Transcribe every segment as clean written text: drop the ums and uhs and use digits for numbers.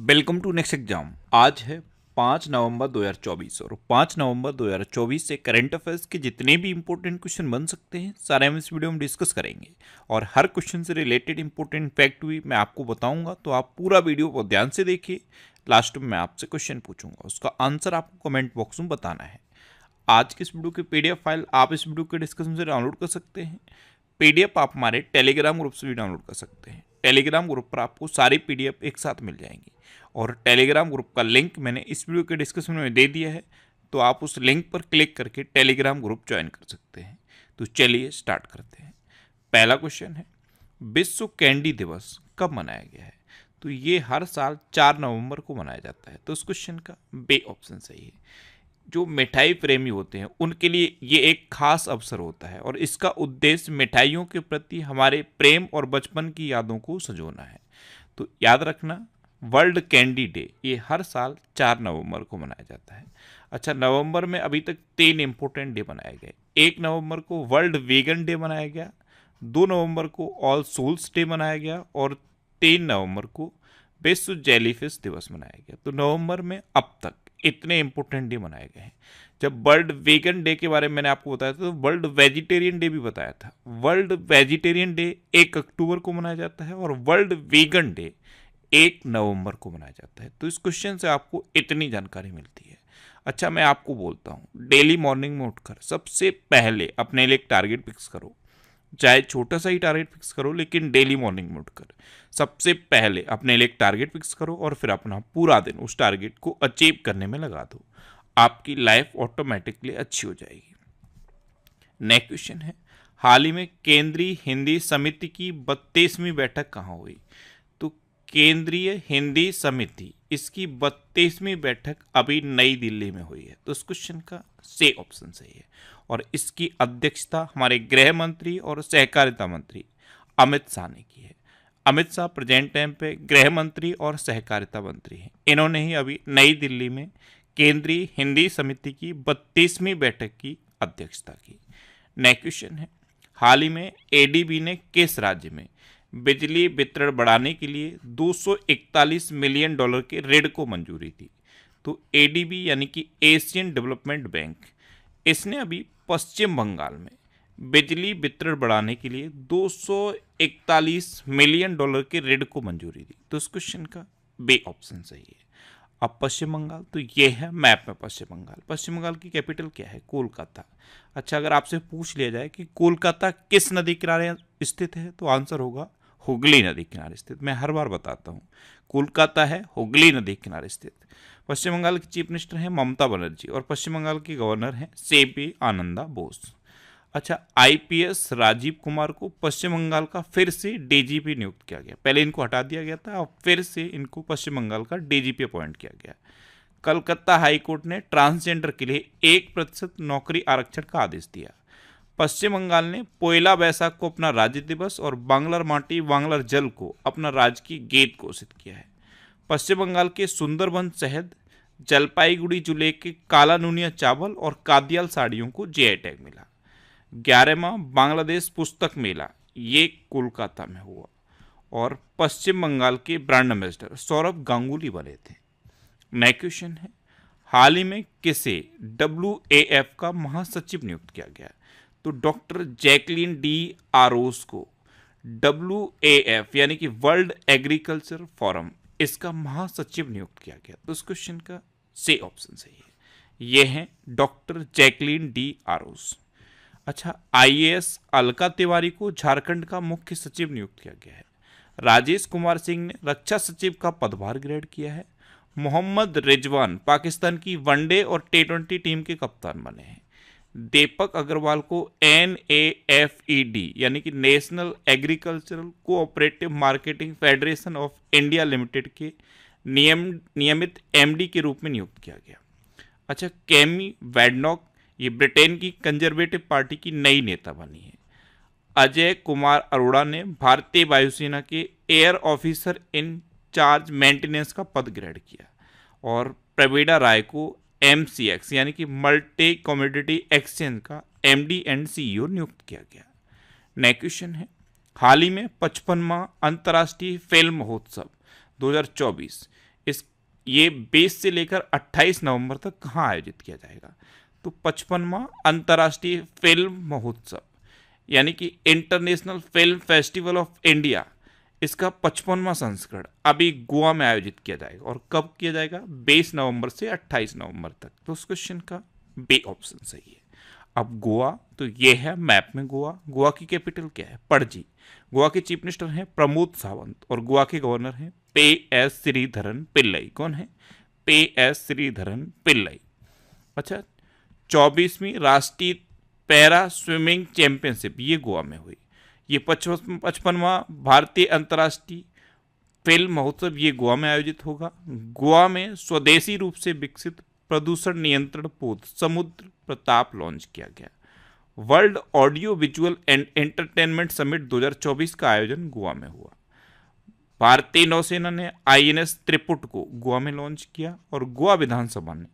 Welcome to next exam. आज है 5 नवंबर 2024 और 5 नवंबर 2024 से करंट अफेयर्स के जितने भी इंपॉर्टेंट क्वेश्चन बन सकते हैं सारे हम इस वीडियो में डिस्कस करेंगे। और हर क्वेश्चन से रिलेटेड इंपॉर्टेंट फैक्ट भी मैं आपको बताऊंगा, तो आप पूरा वीडियो को ध्यान से देखिए। लास्ट में मैं आपसे क्वेश्चन पूछूंगा, उसका आंसर आपको कमेंट बॉक्स में बताना है। आज की इस वीडियो की पीडीएफ फाइल आप इस वीडियो के डिस्कशन से डाउनलोड कर सकते हैं। पीडीएफ आप हमारे टेलीग्राम ग्रुप से भी डाउनलोड कर सकते हैं। टेलीग्राम ग्रुप पर आपको सारी पीडीएफ एक साथ मिल जाएंगी और टेलीग्राम ग्रुप का लिंक मैंने इस वीडियो के डिस्क्रिप्शन में दे दिया है, तो आप उस लिंक पर क्लिक करके टेलीग्राम ग्रुप ज्वाइन कर सकते हैं। तो चलिए स्टार्ट करते हैं। पहला क्वेश्चन है, विश्व कैंडी दिवस कब मनाया गया है? तो ये हर साल 4 नवंबर को मनाया जाता है। तो उस क्वेश्चन का बे ऑप्शन सही है। जो मिठाई प्रेमी होते हैं उनके लिए ये एक खास अवसर होता है और इसका उद्देश्य मिठाइयों के प्रति हमारे प्रेम और बचपन की यादों को संजोना है। तो याद रखना, वर्ल्ड कैंडी डे ये हर साल 4 नवंबर को मनाया जाता है। अच्छा, नवंबर में अभी तक 3 इंपॉर्टेंट डे मनाए गए। 1 नवंबर को वर्ल्ड वीगन डे मनाया गया, 2 नवंबर को ऑल सोल्स डे मनाया गया और 3 नवंबर को विश्व जेलीफिश दिवस मनाया गया। तो नवंबर में अब तक इतने इंपॉर्टेंट डे मनाए गए हैं। जब वर्ल्ड वेगन डे के बारे में मैंने आपको बताया था तो वर्ल्ड वेजिटेरियन डे भी बताया था। वर्ल्ड वेजिटेरियन डे 1 अक्टूबर को मनाया जाता है और वर्ल्ड वेगन डे 1 नवंबर को मनाया जाता है। तो इस क्वेश्चन से आपको इतनी जानकारी मिलती है। अच्छा, मैं आपको बोलता हूँ, डेली मॉर्निंग में उठकर सबसे पहले अपने लिए एक टारगेट फिक्स करो। चाहे छोटा सा ही टारगेट फिक्स करो, लेकिन डेली मॉर्निंग में उठकर सबसे पहले अपने लिए एक टारगेट फिक्स करो और फिर अपना पूरा दिन उस टारगेट को अचीव करने में लगा दो। आपकी लाइफ ऑटोमेटिकली अच्छी हो जाएगी। नेक्स्ट क्वेश्चन है, हाल ही में केंद्रीय हिंदी समिति की 32वीं बैठक कहाँ हुई? तो केंद्रीय हिंदी समिति इसकी 32वीं बैठक अभी नई दिल्ली में हुई है। तो इस क्वेश्चन का से ऑप्शन सही है और इसकी अध्यक्षता हमारे गृह मंत्री और सहकारिता मंत्री अमित शाह ने की है। अमित शाह प्रेजेंट टाइम पे गृह मंत्री और सहकारिता मंत्री हैं। इन्होंने ही अभी नई दिल्ली में केंद्रीय हिंदी समिति की 32वीं बैठक की अध्यक्षता की। नेक्स्ट क्वेश्चन है, हाल ही में एडीबी ने किस राज्य में बिजली वितरण बढ़ाने के लिए $241 मिलियन के ऋण को मंजूरी दी? तो एडीबी यानी कि एशियन डेवलपमेंट बैंक, इसने अभी पश्चिम बंगाल में बिजली वितरण बढ़ाने के लिए $241 मिलियन के ऋण को मंजूरी दी। तो इस क्वेश्चन का बे ऑप्शन सही है। अब पश्चिम बंगाल, तो ये है मैप में पश्चिम बंगाल। पश्चिम बंगाल की कैपिटल क्या है? कोलकाता। अच्छा, अगर आपसे पूछ लिया जाए कि कोलकाता किस नदी किनारे स्थित है, तो आंसर होगा हुगली नदी किनारे स्थित। मैं हर बार बताता हूँ, कोलकाता है हुगली नदी किनारे स्थित। पश्चिम बंगाल की चीफ मिनिस्टर हैं ममता बनर्जी और पश्चिम बंगाल के गवर्नर हैं सीपी आनंदा बोस। अच्छा, आईपीएस राजीव कुमार को पश्चिम बंगाल का फिर से डीजीपी नियुक्त किया गया। पहले इनको हटा दिया गया था और फिर से इनको पश्चिम बंगाल का डीजीपी अपॉइंट किया गया। कलकत्ता हाईकोर्ट ने ट्रांसजेंडर के लिए 1% नौकरी आरक्षण का आदेश दिया। पश्चिम बंगाल ने पोयला बैसाख को अपना राज्य दिवस और बांग्लार माटी बांग्लार जल को अपना राजकीय गीत घोषित किया है। पश्चिम बंगाल के सुंदरबन शहद, जलपाईगुड़ी जिले के काला नूनिया चावल और कादियाल साड़ियों को जीआई टैग मिला। 11वां बांग्लादेश पुस्तक मेला ये कोलकाता में हुआ और पश्चिम बंगाल के ब्रांड एम्बेसडर सौरभ गांगुली बने थे। नेक्स्ट क्वेश्चन है, हाल ही में किसे WAF का महासचिव नियुक्त किया गया? तो डॉक्टर जैकलीन डी आरोस को WAF यानी कि वर्ल्ड एग्रीकल्चर फोरम इसका महासचिव नियुक्त किया गया। तो इस क्वेश्चन का से ऑप्शन सही है। ये है डॉक्टर जैकलीन डी आरोस। अच्छा, आईएएस अलका तिवारी को झारखंड का मुख्य सचिव नियुक्त किया गया है। राजेश कुमार सिंह ने रक्षा सचिव का पदभार ग्रहण किया है। मोहम्मद रिजवान पाकिस्तान की वनडे और T20 टीम के कप्तान बने हैं। दीपक अग्रवाल को NAFED यानी कि national agricultural cooperative marketing federation of India limited के नियमित MD के रूप में नियुक्त किया गया। अच्छा, कैमी वैडनॉक ये ब्रिटेन की कंजर्वेटिव पार्टी की नई नेता बनी है। अजय कुमार अरोड़ा ने भारतीय वायुसेना के air officer in charge maintenance का पद ग्रहण किया और प्रवीणा राय को MCX यानी कि मल्टी कमोडिटी एक्सचेंज का MD एंड CEO नियुक्त किया गया। नेक्स्ट क्वेश्चन है, हाल ही में 55वां अंतर्राष्ट्रीय फिल्म महोत्सव 2024 इस ये 20 से लेकर 28 नवंबर तक कहाँ आयोजित किया जाएगा? तो 55वां अंतर्राष्ट्रीय फिल्म महोत्सव यानी कि international film festival of India, इसका 55वां संस्करण अभी गोवा में आयोजित किया जाएगा। और कब किया जाएगा? 20 नवंबर से 28 नवंबर तक। तो उस क्वेश्चन का बी ऑप्शन सही है। अब गोवा, तो ये है मैप में गोवा। गोवा की कैपिटल क्या है? पणजी। गोवा के चीफ मिनिस्टर हैं प्रमोद सावंत और गोवा के गवर्नर हैं पे एस श्रीधरन पिल्लई। कौन है? पे एस श्रीधरन पिल्लई। अच्छा, 24वीं राष्ट्रीय पैरा स्विमिंग चैंपियनशिप ये गोवा में हुई। ये 55वां भारतीय अंतर्राष्ट्रीय फिल्म महोत्सव ये गोवा में आयोजित होगा। गोवा में स्वदेशी रूप से विकसित प्रदूषण नियंत्रण पोत समुद्र प्रताप लॉन्च किया गया। World audio visual and entertainment summit 2024 का आयोजन गोवा में हुआ। भारतीय नौसेना ने आईएनएस त्रिपुट को गोवा में लॉन्च किया और गोवा विधानसभा ने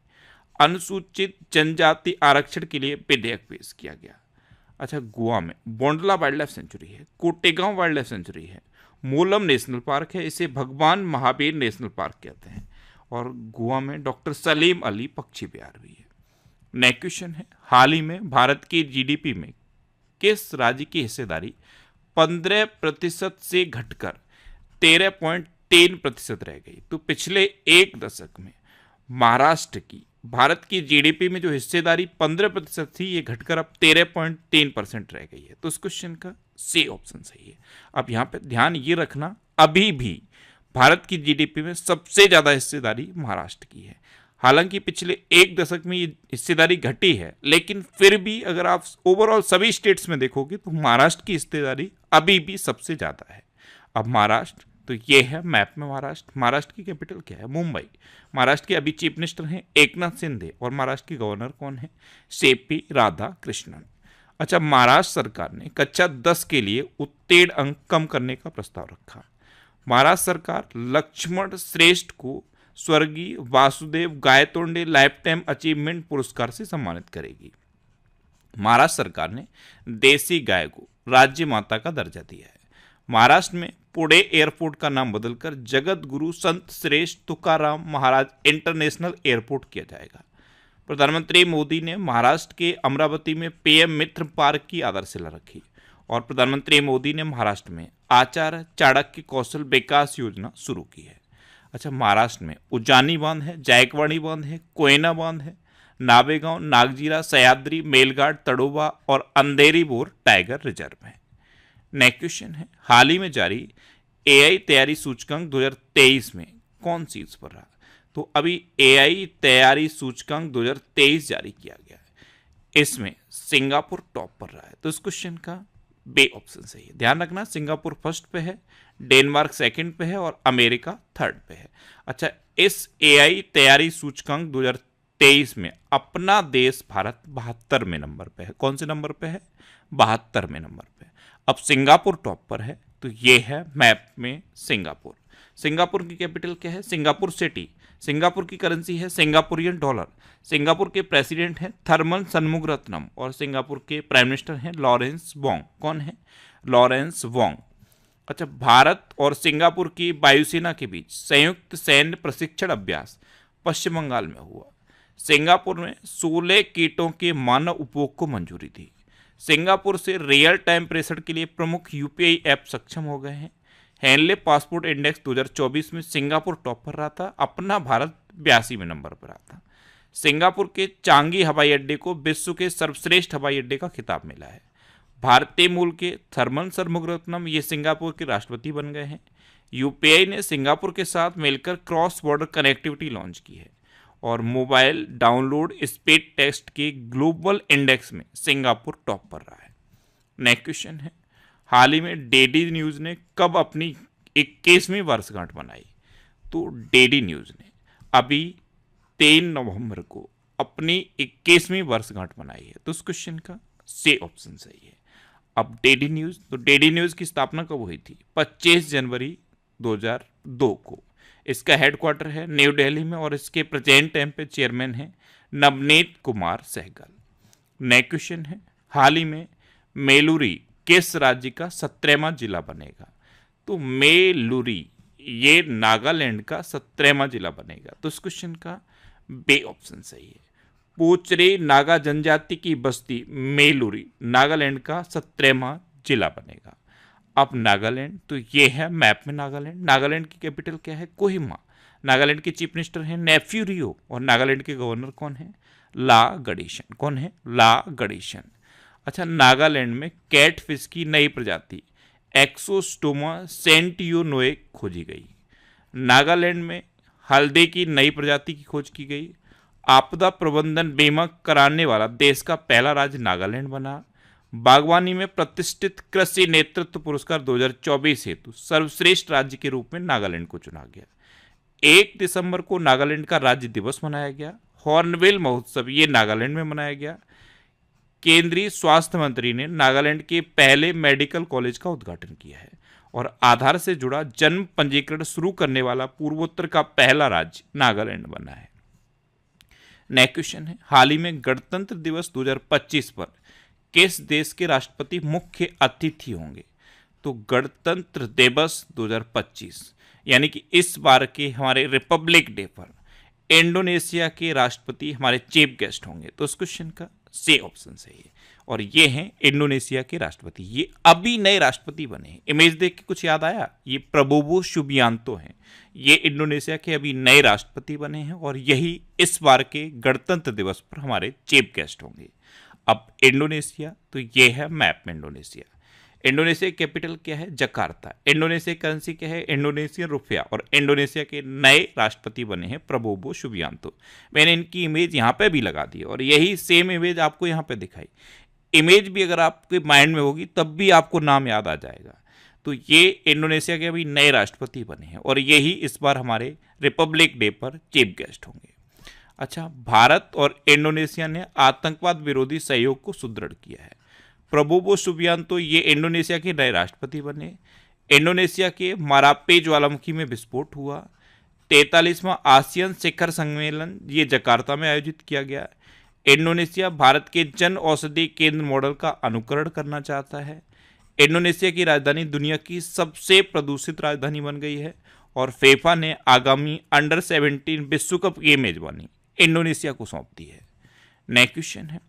अनुसूचित जनजाति आरक्षण के लिए विधेयक पेश किया गया। अच्छा, गोवा में बोंडला वाइल्ड लाइफ सेंचुरी है, कोटेगांव वाइल्ड लाइफ सेंचुरी है, मोलम नेशनल पार्क है, इसे भगवान महावीर नेशनल पार्क कहते हैं, और गोवा में डॉक्टर सलीम अली पक्षी विहार भी है। नेक्स्ट क्वेश्चन है, हाल ही में भारत की जीडीपी में किस राज्य की हिस्सेदारी 15% से घटकर 13.3% रह गई? तो पिछले एक दशक में महाराष्ट्र की भारत की जीडीपी में जो हिस्सेदारी 15% थी, ये घटकर अब 13.3% रह गई है। तो इस क्वेश्चन का सी ऑप्शन सही है। अब यहाँ पे ध्यान ये रखना, अभी भी भारत की जीडीपी में सबसे ज्यादा हिस्सेदारी महाराष्ट्र की है। हालांकि पिछले एक दशक में ये हिस्सेदारी घटी है, लेकिन फिर भी अगर आप ओवरऑल सभी स्टेट्स में देखोगे तो महाराष्ट्र की हिस्सेदारी अभी भी सबसे ज्यादा है। अब महाराष्ट्र, तो ये है मैप में महाराष्ट्र। महाराष्ट्र की कैपिटल क्या है? मुंबई। महाराष्ट्र के अभी चीफ मिनिस्टर हैं एकनाथ शिंदे और महाराष्ट्र के गवर्नर कौन है? सीपी राधा कृष्णन। अच्छा, महाराष्ट्र सरकार ने कक्षा 10 के लिए उत्तीर्ण अंक कम करने का प्रस्ताव रखा। महाराष्ट्र सरकार लक्ष्मण श्रेष्ठ को स्वर्गीय Vasudev Gaitonde life time achievement पुरस्कार से सम्मानित करेगी। महाराष्ट्र सरकार ने देसी गाय को राज्य माता का दर्जा दिया है। महाराष्ट्र में पुणे एयरपोर्ट का नाम बदलकर जगत गुरु संत श्रेष्ठ तुकाराम महाराज इंटरनेशनल एयरपोर्ट किया जाएगा। प्रधानमंत्री मोदी ने महाराष्ट्र के अमरावती में पीएम मित्र पार्क की आधारशिला रखी और प्रधानमंत्री मोदी ने महाराष्ट्र में आचार्य चाणक्य कौशल विकास योजना शुरू की है। अच्छा, महाराष्ट्र में उज्जानी बांध है, जायकवाड़ी बांध है, कोयना बांध है, नावेगांव, नागजीरा, सह्याद्री, मेलघाट, तड़ोबा और अंधेरी बोर टाइगर रिजर्व है। नेक्स्ट क्वेश्चन है, हाल ही में जारी एआई तैयारी सूचकांक 2023 में कौन शीर्ष पर रहा? तो अभी एआई तैयारी सूचकांक 2023 जारी किया गया है, इसमें सिंगापुर टॉप पर रहा है। तो इस क्वेश्चन का बी ऑप्शन सही है। ध्यान रखना, सिंगापुर फर्स्ट पे है, डेनमार्क सेकंड पे है और अमेरिका थर्ड पे है। अच्छा, इस एआई तैयारी सूचकांक 2023 में अपना देश भारत 72वें नंबर पे है। कौन से नंबर पे है? 72वें नंबर पे। अब सिंगापुर टॉप पर है, तो ये है मैप में सिंगापुर। सिंगापुर की कैपिटल क्या है? Singapore city. सिंगापुर की करेंसी है सिंगापुरियन डॉलर। सिंगापुर के प्रेसिडेंट हैं थर्मन सनमुगरत्नम और सिंगापुर के प्राइम मिनिस्टर हैं लॉरेंस वोंग। कौन है? Lawrence Wong. अच्छा, भारत और सिंगापुर की वायुसेना के बीच संयुक्त सैन्य प्रशिक्षण अभ्यास पश्चिम बंगाल में हुआ। सिंगापुर में 16 कीटों के मानव उपभोग को मंजूरी दी। सिंगापुर से रियल टाइम प्रेषण के लिए प्रमुख यूपीआई ऐप सक्षम हो गए हैं। हैंडले पासपोर्ट इंडेक्स 2024 में सिंगापुर टॉप पर रहा था, अपना भारत 82वें नंबर पर रहा था। सिंगापुर के चांगी हवाई अड्डे को विश्व के सर्वश्रेष्ठ हवाई अड्डे का खिताब मिला है। भारतीय मूल के थर्मन सनमुगरत्नम ये सिंगापुर के राष्ट्रपति बन गए हैं। यूपीआई ने सिंगापुर के साथ मिलकर क्रॉस बॉर्डर कनेक्टिविटी लॉन्च की है और मोबाइल डाउनलोड स्पीड टेस्ट के ग्लोबल इंडेक्स में सिंगापुर टॉप पर रहा है। नेक्स्ट क्वेश्चन है, हाल ही में डीडी न्यूज़ ने कब अपनी 21वीं वर्षगांठ मनाई? तो डीडी न्यूज़ ने अभी 3 नवंबर को अपनी 21वीं वर्षगांठ मनाई है। तो उस क्वेश्चन का सी ऑप्शन सही है। अब डीडी न्यूज़, तो डीडी न्यूज़ की स्थापना कब हुई थी? 25 जनवरी 2002 को। इसका हेडक्वार्टर है न्यू दिल्ली में और इसके प्रेजेंट टाइम पे चेयरमैन है नवनीत कुमार सहगल। नेक्स्ट क्वेश्चन है, हाल ही में मेलुरी किस राज्य का 17वां जिला बनेगा? तो मेलुरी ये नागालैंड का 17वां जिला बनेगा। तो इस क्वेश्चन का बे ऑप्शन सही है। पोचरे नागा जनजाति की बस्ती मेलुरी नागालैंड का 17वां जिला बनेगा। अब नागालैंड, तो ये है मैप में नागालैंड। नागालैंड की कैपिटल क्या है? कोहिमा। नागालैंड के चीफ मिनिस्टर हैं नेफ्यू रियो और नागालैंड के गवर्नर कौन है? ला गणेशन। कौन है? ला गणेशन। अच्छा, नागालैंड में कैट फिश की नई प्रजाति एक्सोस्टोमा सेंटियोनोए खोजी गई। नागालैंड में हल्दी की नई प्रजाति की खोज की गई। आपदा प्रबंधन बीमा कराने वाला देश का पहला राज्य नागालैंड बना। बागवानी में प्रतिष्ठित कृषि नेतृत्व पुरस्कार 2024 हेतु सर्वश्रेष्ठ राज्य के रूप में नागालैंड को चुना गया। 1 दिसंबर को नागालैंड का राज्य दिवस मनाया गया। हॉर्नबिल महोत्सव ये नागालैंड में मनाया गया। केंद्रीय स्वास्थ्य मंत्री ने नागालैंड के पहले मेडिकल कॉलेज का उद्घाटन किया है और आधार से जुड़ा जन्म पंजीकरण शुरू करने वाला पूर्वोत्तर का पहला राज्य नागालैंड बना है। नेक्स्ट क्वेश्चन है, हाल ही में गणतंत्र दिवस 2025 पर किस देश के राष्ट्रपति मुख्य अतिथि होंगे? तो गणतंत्र दिवस 2025 यानी कि इस बार के हमारे रिपब्लिक डे पर इंडोनेशिया के राष्ट्रपति हमारे चीफ गेस्ट होंगे। तो इस क्वेश्चन का सी ऑप्शन सही है और ये हैं इंडोनेशिया के राष्ट्रपति। ये अभी नए राष्ट्रपति बने हैं। इमेज देख के कुछ याद आया? ये प्रबोवो सुबियांतो हैं। ये इंडोनेशिया के अभी नए राष्ट्रपति बने हैं और यही इस बार के गणतंत्र दिवस पर हमारे चीफ गेस्ट होंगे। अब इंडोनेशिया, तो ये है मैप में इंडोनेशिया। इंडोनेशिया की कैपिटल क्या है? जकार्ता। इंडोनेशिया की करेंसी क्या है? Indonesian rupiah. और इंडोनेशिया के नए राष्ट्रपति बने हैं प्रबोवो सुबियांतो। मैंने इनकी इमेज यहाँ पे भी लगा दी और यही सेम इमेज आपको यहाँ पे दिखाई। इमेज भी अगर आपके माइंड में होगी तब भी आपको नाम याद आ जाएगा। तो ये इंडोनेशिया के अभी नए राष्ट्रपति बने हैं और यही इस बार हमारे रिपब्लिक डे पर चीफ गेस्ट होंगे। अच्छा, भारत और इंडोनेशिया ने आतंकवाद विरोधी सहयोग को सुदृढ़ किया है। प्रबोवो सुबियांतो ये इंडोनेशिया के नए राष्ट्रपति बने। इंडोनेशिया के मारापे ज्वालामुखी में विस्फोट हुआ। 43वां आसियान शिखर सम्मेलन ये जकार्ता में आयोजित किया गया। इंडोनेशिया भारत के जन औषधि केंद्र मॉडल का अनुकरण करना चाहता है। इंडोनेशिया की राजधानी दुनिया की सबसे प्रदूषित राजधानी बन गई है और फीफा ने आगामी अंडर 17 विश्व कप की मेजबानी इंडोनेशिया को सौंप दी है। नेक्स्ट क्वेश्चन है,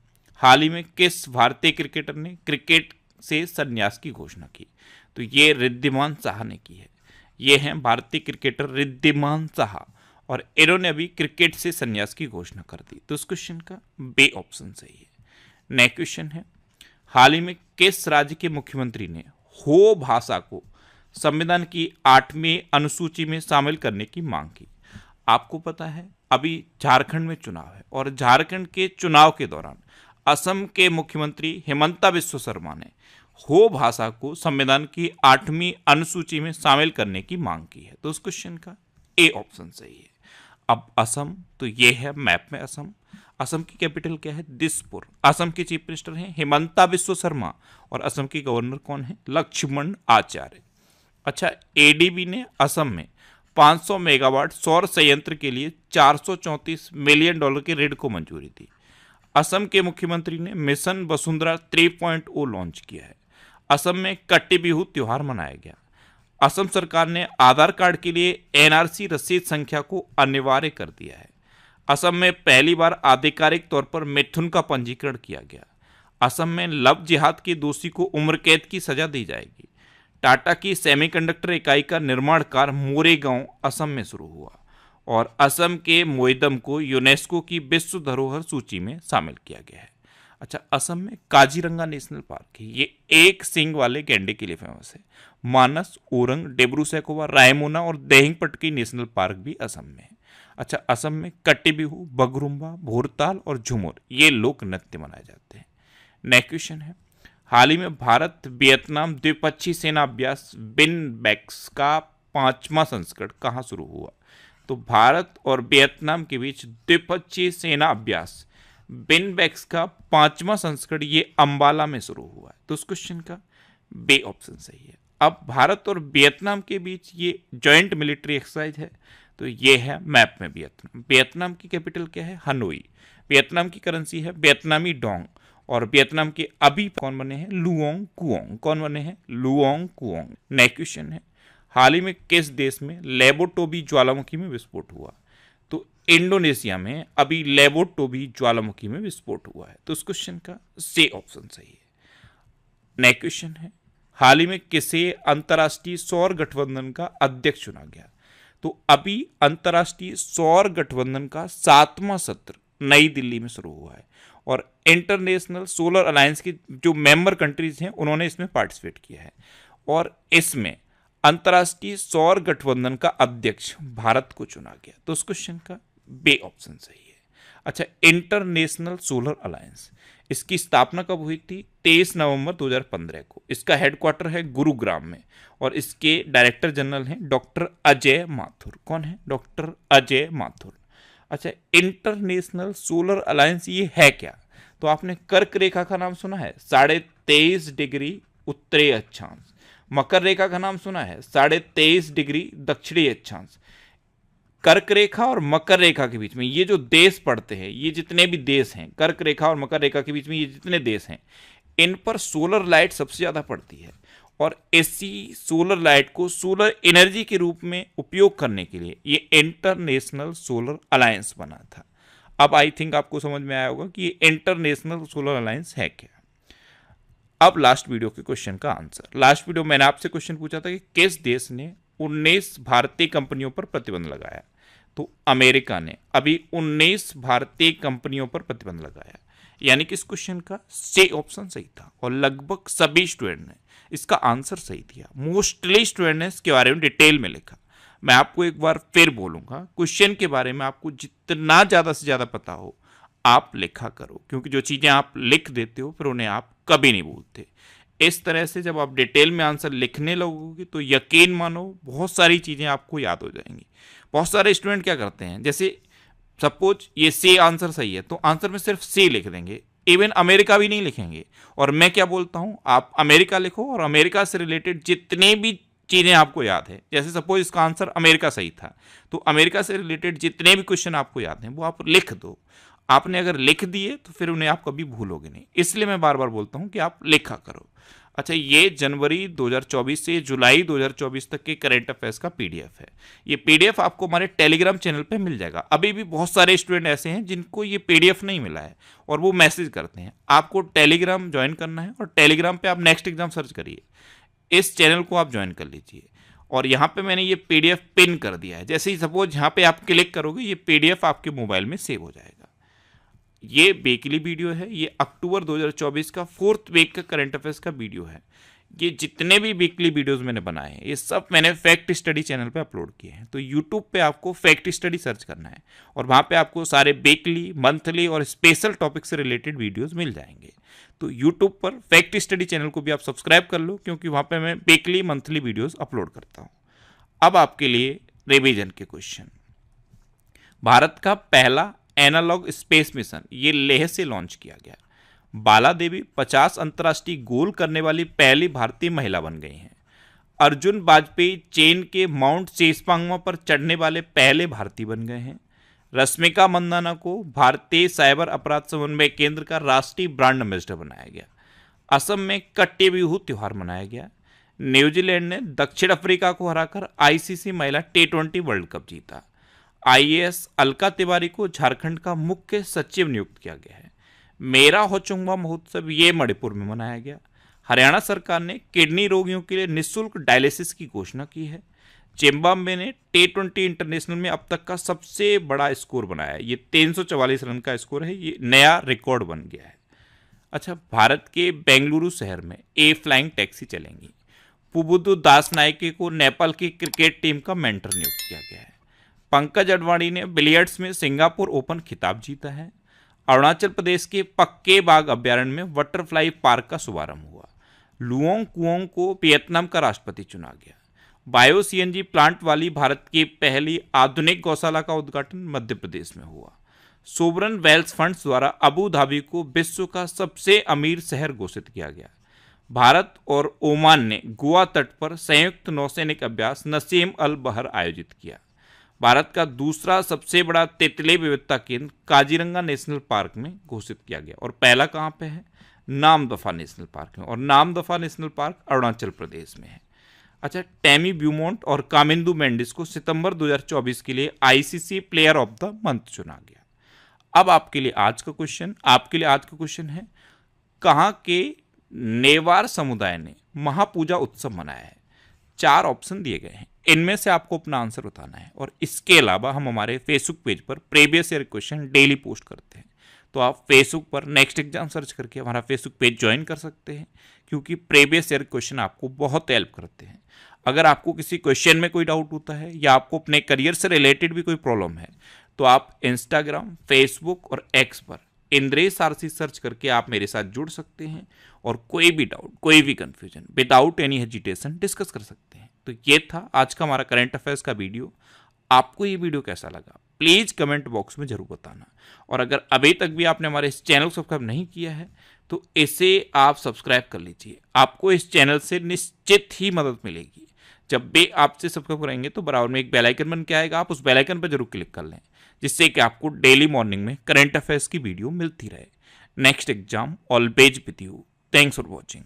हाल ही में किस भारतीय क्रिकेटर ने क्रिकेट से संन्यास की घोषणा की? तो ये रिद्धिमान साहा ने की है। ये हैं भारतीय क्रिकेटर रिद्धिमान साहा और इन्होंने अभी क्रिकेट से संन्यास की घोषणा कर दी। तो इस क्वेश्चन का बे ऑप्शन सही है। नेक्स्ट क्वेश्चन है, हाल ही में किस राज्य के मुख्यमंत्री ने हो भाषा को संविधान की 8वीं अनुसूची में शामिल करने की मांग की? आपको पता है अभी झारखंड में चुनाव है और झारखंड के चुनाव के दौरान असम के मुख्यमंत्री हिमंता बिस्वा शर्मा ने हो भाषा को संविधान की 8वीं अनुसूची में शामिल करने की मांग की है। तो उस क्वेश्चन का ए ऑप्शन सही है। अब असम, तो ये है मैप में असम। असम की कैपिटल क्या है? दिसपुर। असम के चीफ मिनिस्टर हैं हिमंता बिस्वा शर्मा और असम के गवर्नर कौन है? लक्ष्मण आचार्य। अच्छा, एडीबी ने असम में 500 मेगावाट सौर संयंत्र के लिए $434 मिलियन की ऋण को मंजूरी दी। असम के मुख्यमंत्री ने मिशन वसुंधरा 3.0 लॉन्च किया है। असम में कट्टी बिहू त्योहार मनाया गया। असम सरकार ने आधार कार्ड के लिए एनआरसी रसीद संख्या को अनिवार्य कर दिया है। असम में पहली बार आधिकारिक तौर पर मिथुन का पंजीकरण किया गया। असम में लव जिहाद के दोषी को उम्र कैद की सजा दी जाएगी। टाटा की सेमीकंडक्टर इकाई का निर्माण कार्य मोरेगांव असम में शुरू हुआ और असम के मोइदम को यूनेस्को की विश्व धरोहर सूची में शामिल किया गया है। अच्छा, असम में काजीरंगा नेशनल पार्क है। ये एक सींग वाले गैंडे के लिए फेमस है। मानस, ओरंग, डेब्रू सैखोवा, रायमोना और देहिंगपट्टी नेशनल पार्क भी असम में है। अच्छा, असम में कट्टी बिहू, बगरुम्बा, भोरताल और झुमर ये लोक नृत्य मनाए जाते हैं। नेक्स्ट क्वेश्चन है, हाल ही में भारत वियतनाम द्विपक्षीय सेना अभ्यास बिनबैक्स का 5वां संस्करण कहाँ शुरू हुआ? तो भारत और वियतनाम के बीच द्विपक्षीय सेना अभ्यास बिनबैक्स का 5वां संस्करण ये अंबाला में शुरू हुआ है। तो उस क्वेश्चन का बे ऑप्शन सही है। अब भारत और वियतनाम के बीच ये जॉइंट मिलिट्री एक्सरसाइज है, तो ये है मैप में वियतनाम। वियतनाम की कैपिटल क्या है? हनोई। वियतनाम की करेंसी है वियतनामी डोंग और वियतनाम के अभी कौन बने हैं? Luong Cuong. कौन बने हैं? Luong Cuong. नेक्स्ट क्वेश्चन है, हाल ही में किस देश में लेबोटोबी ज्वालामुखी में विस्फोट हुआ? तो इंडोनेशिया में अभी लेबोटोबी ज्वालामुखी में विस्फोट हुआ है। तो इस क्वेश्चन का सी ऑप्शन सही है। नेक्स्ट क्वेश्चन है, हाल ही में किसे अंतर्राष्ट्रीय सौर गठबंधन का अध्यक्ष चुना गया? तो अभी अंतर्राष्ट्रीय सौर गठबंधन का 7वां सत्र नई दिल्ली में शुरू हुआ है और इंटरनेशनल सोलर अलायंस की जो मेंबर कंट्रीज हैं उन्होंने इसमें पार्टिसिपेट किया है और इसमें अंतर्राष्ट्रीय सौर गठबंधन का अध्यक्ष भारत को चुना गया। तो उस क्वेश्चन का बी ऑप्शन सही है। अच्छा, इंटरनेशनल सोलर अलायंस, इसकी स्थापना कब हुई थी? 23 नवंबर 2015 को। इसका हेडक्वार्टर है गुरुग्राम में और इसके डायरेक्टर जनरल हैं डॉक्टर अजय माथुर। कौन है? डॉक्टर अजय माथुर। अच्छा, इंटरनेशनल सोलर अलायंस ये है क्या? तो आपने कर्क रेखा का नाम सुना है, 23.5 डिग्री उत्तरी अक्षांश। मकर रेखा का नाम सुना है, 23.5 डिग्री दक्षिणी अक्षांश। कर्क रेखा और मकर रेखा के बीच में ये जो देश पड़ते हैं, ये जितने भी देश हैं, कर्क रेखा और मकर रेखा के बीच में ये जितने देश हैं, इन पर सोलर लाइट सबसे ज़्यादा पड़ती है और इसी सोलर लाइट को सोलर एनर्जी के रूप में उपयोग करने के लिए ये इंटरनेशनल सोलर अलायंस बना था। अब आई थिंक आपको समझ में आया होगा कि ये इंटरनेशनल सोलर अलायंस है क्या। अब लास्ट वीडियो के क्वेश्चन का आंसर। लास्ट वीडियो मैंने आपसे क्वेश्चन पूछा था कि किस देश ने 19 भारतीय कंपनियों पर प्रतिबंध लगाया? तो अमेरिका ने अभी 19 भारतीय कंपनियों पर प्रतिबंध लगाया, यानी कि इस क्वेश्चन का सी ऑप्शन सही था और लगभग सभी स्टूडेंट ने इसका आंसर सही दिया। मोस्टली स्टूडेंट ने इसके बारे में डिटेल में लिखा। मैं आपको एक बार फिर बोलूंगा, क्वेश्चन के बारे में आपको जितना ज़्यादा से ज़्यादा पता हो आप लिखा करो, क्योंकि जो चीज़ें आप लिख देते हो फिर उन्हें आप कभी नहीं भूलते। इस तरह से जब आप डिटेल में आंसर लिखने लगोगे तो यकीन मानो बहुत सारी चीज़ें आपको याद हो जाएंगी। बहुत सारे स्टूडेंट क्या करते हैं, जैसे सपोज ये सी आंसर सही है तो आंसर में सिर्फ सी लिख देंगे, इवन अमेरिका भी नहीं लिखेंगे। और मैं क्या बोलता हूँ, आप अमेरिका लिखो और अमेरिका से रिलेटेड जितने भी चीज़ें आपको याद है, जैसे सपोज इसका आंसर अमेरिका सही था तो अमेरिका से रिलेटेड जितने भी क्वेश्चन आपको याद हैं वो आप लिख दो। आपने अगर लिख दिए तो फिर उन्हें आप कभी भूलोगे नहीं, इसलिए मैं बार बार बोलता हूँ कि आप लिखा करो। अच्छा, ये जनवरी 2024 से जुलाई 2024 तक के करंट अफेयर्स का पीडीएफ है। ये पीडीएफ आपको हमारे टेलीग्राम चैनल पे मिल जाएगा। अभी भी बहुत सारे स्टूडेंट ऐसे हैं जिनको ये पीडीएफ नहीं मिला है और वो मैसेज करते हैं। आपको टेलीग्राम ज्वाइन करना है और टेलीग्राम पे आप नेक्स्ट एग्जाम सर्च करिए, इस चैनल को आप ज्वाइन कर लीजिए और यहाँ पे मैंने ये पीडीएफ पिन कर दिया है। जैसे ही सपोज यहाँ पे आप क्लिक करोगे ये पीडीएफ आपके मोबाइल में सेव हो जाएगा। ये वीकली वीडियो है, ये अक्टूबर 2024 का 4th वीक का करंट अफेयर्स का वीडियो है। ये जितने भी वीकली वीडियोस मैंने बनाए हैं ये सब मैंने फैक्ट स्टडी चैनल पे अपलोड किए हैं। तो यूट्यूब पे आपको फैक्ट स्टडी सर्च करना है और वहाँ पे आपको सारे वीकली, मंथली और स्पेशल टॉपिक से रिलेटेड वीडियोस मिल जाएंगे। तो यूट्यूब पर फैक्ट स्टडी चैनल को भी आप सब्सक्राइब कर लो, क्योंकि वहाँ पे मैं वीकली, मंथली वीडियोज़ अपलोड करता हूँ। अब आपके लिए रिविजन के क्वेश्चन। भारत का पहला एनालॉग स्पेस मिशन ये लेह से लॉन्च किया गया। बाला देवी 50 अंतर्राष्ट्रीय गोल करने वाली पहली भारतीय महिला बन गई हैं। अर्जुन वाजपेयी चीन के माउंट सेस्पांगमा पर चढ़ने वाले पहले भारतीय बन गए हैं। रश्मिका मंदाना को भारतीय साइबर अपराध समन्वय केंद्र का राष्ट्रीय ब्रांड एम्बेसडर बनाया गया। असम में कट्टे बिहू त्यौहार मनाया गया। न्यूजीलैंड ने दक्षिण अफ्रीका को हराकर आईसीसी महिला T20 वर्ल्ड कप जीता। आईएएस अलका तिवारी को झारखंड का मुख्य सचिव नियुक्त किया गया है। मेरा होचुंगमा महोत्सव ये मणिपुर में मनाया गया। हरियाणा सरकार ने किडनी रोगियों के लिए निःशुल्क डायलिसिस की घोषणा की है। जिम्बाब्वे ने T20 इंटरनेशनल में अब तक का सबसे बड़ा स्कोर बनाया है, ये 344 रन का स्कोर है, ये नया रिकॉर्ड बन गया है। अच्छा, भारत के बेंगलुरु शहर में ए फ्लाइंग टैक्सी चलेंगी। पुबुदु दास नायके को नेपाल की क्रिकेट टीम का मेंटर नियुक्त किया गया है। पंकज अडवाणी ने बिलियर्ड्स में सिंगापुर ओपन खिताब जीता है। अरुणाचल प्रदेश के पक्के बाग अभ्यारण्य में बटरफ्लाई पार्क का शुभारंभ हुआ। लुओंग कुओंग को वियतनाम का राष्ट्रपति चुना गया। बायो सीएनजी प्लांट वाली भारत की पहली आधुनिक गौशाला का उद्घाटन मध्य प्रदेश में हुआ। सोवरन वेल्थ फंड्स द्वारा अबू धाबी को विश्व का सबसे अमीर शहर घोषित किया गया। भारत और ओमान ने गोवा तट पर संयुक्त नौसैनिक अभ्यास नसीम अल बहर आयोजित किया। भारत का दूसरा सबसे बड़ा तितली विविधता केंद्र काजीरंगा नेशनल पार्क में घोषित किया गया और पहला कहाँ पे है? नामदफा नेशनल पार्क में, और नामदफा नेशनल पार्क अरुणाचल प्रदेश में है। अच्छा, टैमी ब्यूमोंट और कामिंदु मेंडिस को सितंबर 2024 के लिए ICC player of the month चुना गया। अब आपके लिए आज का क्वेश्चन है, कहाँ के नेवार समुदाय ने महापूजा उत्सव मनाया है? 4 ऑप्शन दिए गए हैं, इनमें से आपको अपना आंसर बताना है। और इसके अलावा हम हमारे फेसबुक पेज पर previous year question daily post करते हैं, तो आप फेसबुक पर नेक्स्ट एग्जाम सर्च करके हमारा फेसबुक पेज ज्वाइन कर सकते हैं, क्योंकि प्रीवियस ईयर क्वेश्चन आपको बहुत हेल्प करते हैं। अगर आपको किसी क्वेश्चन में कोई डाउट होता है या आपको अपने करियर से रिलेटेड भी कोई प्रॉब्लम है, तो आप इंस्टाग्राम, फेसबुक और एक्स पर इंद्रेश आरसी सर्च करके आप मेरे साथ जुड़ सकते हैं और कोई भी डाउट, कोई भी confusion without any hesitation discuss कर सकते हैं। तो ये था आज का हमारा करंट अफेयर्स का वीडियो। आपको ये वीडियो कैसा लगा प्लीज़ कमेंट बॉक्स में जरूर बताना। और अगर अभी तक भी आपने हमारे इस चैनल को सब्सक्राइब नहीं किया है तो इसे आप सब्सक्राइब कर लीजिए, आपको इस चैनल से निश्चित ही मदद मिलेगी। जब भी आपसे सब्सक्राइब करेंगे तो बराबर में एक बेल आइकन बन के आएगा, आप उस बेल आइकन पर जरूर क्लिक कर लें, जिससे कि आपको डेली मॉर्निंग में करंट अफेयर्स की वीडियो मिलती रहे। Next exam always with you. Thanks for watching.